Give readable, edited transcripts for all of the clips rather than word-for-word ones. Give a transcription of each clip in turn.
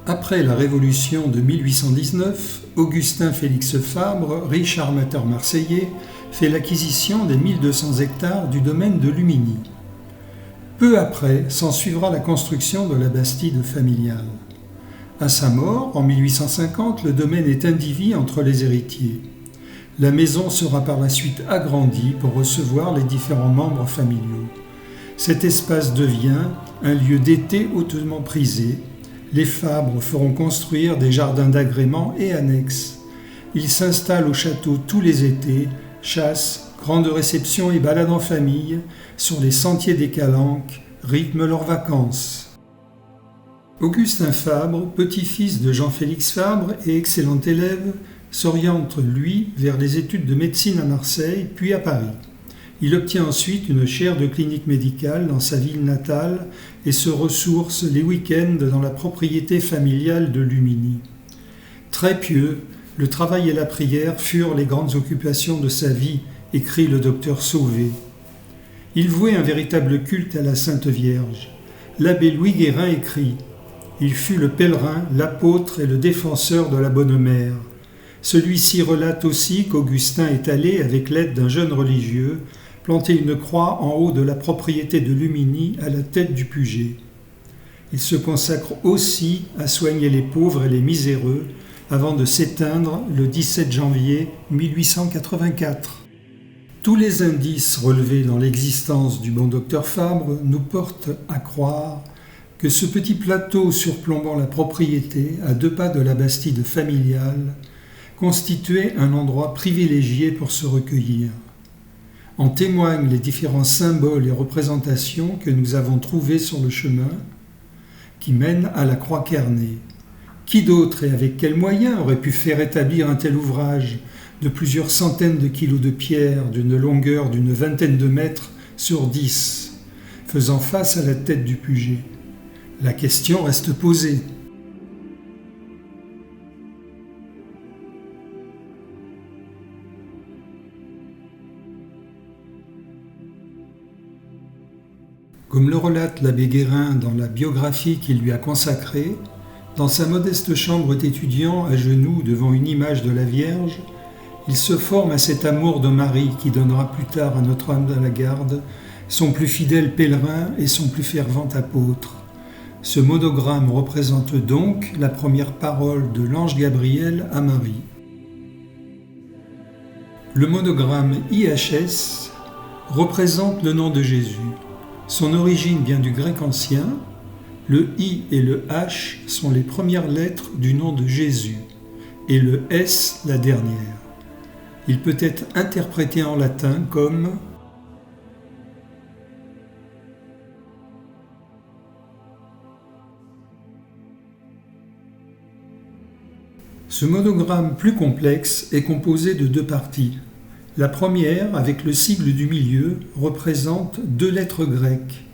Après la Révolution de 1819, Augustin Félix Fabre, riche armateur marseillais, fait l'acquisition des 1200 hectares du domaine de Lumigny. Peu après, s'ensuivra la construction de la bastide familiale. À sa mort, en 1850, le domaine est indivis entre les héritiers. La maison sera par la suite agrandie pour recevoir les différents membres familiaux. Cet espace devient un lieu d'été hautement prisé. Les Fabre feront construire des jardins d'agrément et annexes. Ils s'installent au château tous les étés, chasse, grandes réceptions et balades en famille, sur les sentiers des Calanques, rythment leurs vacances. Augustin Fabre, petit-fils de Jean-Félix Fabre et excellent élève, s'oriente, lui, vers les études de médecine à Marseille, puis à Paris. Il obtient ensuite une chaire de clinique médicale dans sa ville natale et se ressource les week-ends dans la propriété familiale de Lumigny. Très pieux, le travail et la prière furent les grandes occupations de sa vie, écrit le docteur Sauvé. Il vouait un véritable culte à la Sainte Vierge. L'abbé Louis Guérin écrit « Il fut le pèlerin, l'apôtre et le défenseur de la Bonne Mère. Celui-ci relate aussi qu'Augustin est allé, avec l'aide d'un jeune religieux, planter une croix en haut de la propriété de Lumigny à la tête du Puget. Il se consacre aussi à soigner les pauvres et les miséreux avant de s'éteindre le 17 janvier 1884. Tous les indices relevés dans l'existence du bon docteur Fabre nous portent à croire que ce petit plateau surplombant la propriété, à 2 pas de la bastide familiale, constituait un endroit privilégié pour se recueillir. En témoignent les différents symboles et représentations que nous avons trouvés sur le chemin qui mène à la croix Carnée. Qui d'autre et avec quels moyens aurait pu faire établir un tel ouvrage de plusieurs centaines de kilos de pierre d'une longueur d'une 20aine de mètres sur 10, faisant face à la tête du Puget? La question reste posée. Comme le relate l'abbé Guérin dans la biographie qu'il lui a consacrée, dans sa modeste chambre d'étudiant à genoux devant une image de la Vierge, il se forme à cet amour de Marie qui donnera plus tard à Notre-Dame-de-la-Garde son plus fidèle pèlerin et son plus fervent apôtre. Ce monogramme représente donc la première parole de l'ange Gabriel à Marie. Le monogramme IHS représente le nom de Jésus. Son origine vient du grec ancien. Le I et le H sont les premières lettres du nom de Jésus et le S la dernière. Il peut être interprété en latin comme Ce monogramme plus complexe est composé de 2 parties. La première, avec le sigle du milieu, représente 2 lettres grecques.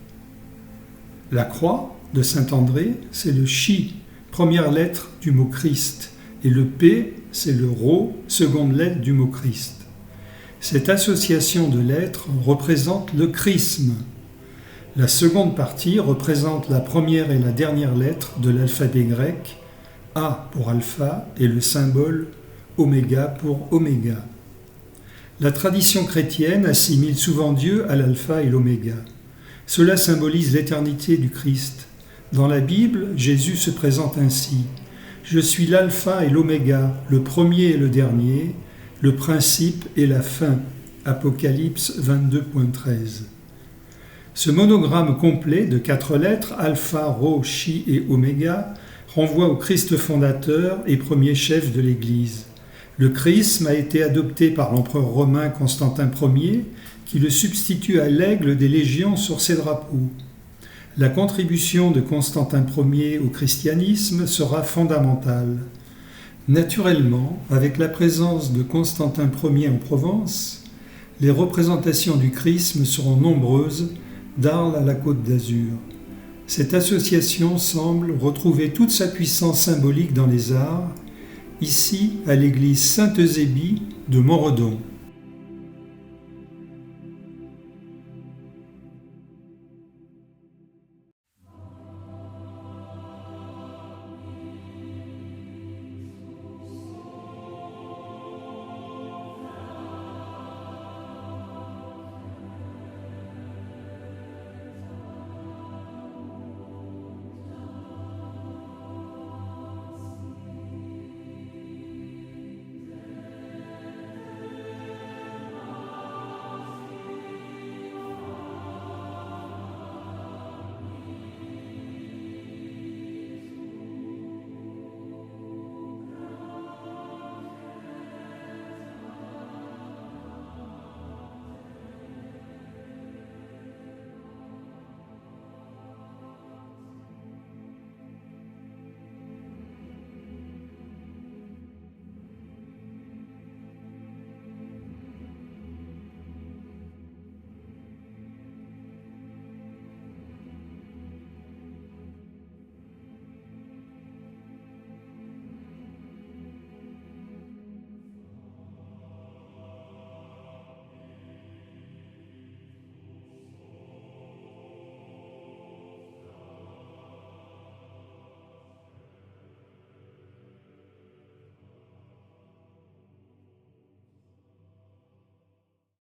La croix de Saint-André, c'est le chi, première lettre du mot Christ, et le P, c'est le rho, seconde lettre du mot Christ. Cette association de lettres représente le chrisme. La seconde partie représente la première et la dernière lettre de l'alphabet grec, A pour alpha et le symbole oméga pour oméga. La tradition chrétienne assimile souvent Dieu à l'alpha et l'oméga. Cela symbolise l'éternité du Christ. Dans la Bible, Jésus se présente ainsi. « Je suis l'alpha et l'oméga, le premier et le dernier, le principe et la fin. » Apocalypse 22.13. Ce monogramme complet de 4 lettres, alpha, rho, chi et oméga, renvoie au Christ fondateur et premier chef de l'Église. Le chrisme a été adopté par l'empereur romain Constantin Ier, qui le substitue à l'aigle des légions sur ses drapeaux. La contribution de Constantin Ier au christianisme sera fondamentale. Naturellement, avec la présence de Constantin Ier en Provence, les représentations du chrisme seront nombreuses d'Arles à la Côte d'Azur. Cette association semble retrouver toute sa puissance symbolique dans les arts, ici à l'église Sainte-Eusébie de Montredon.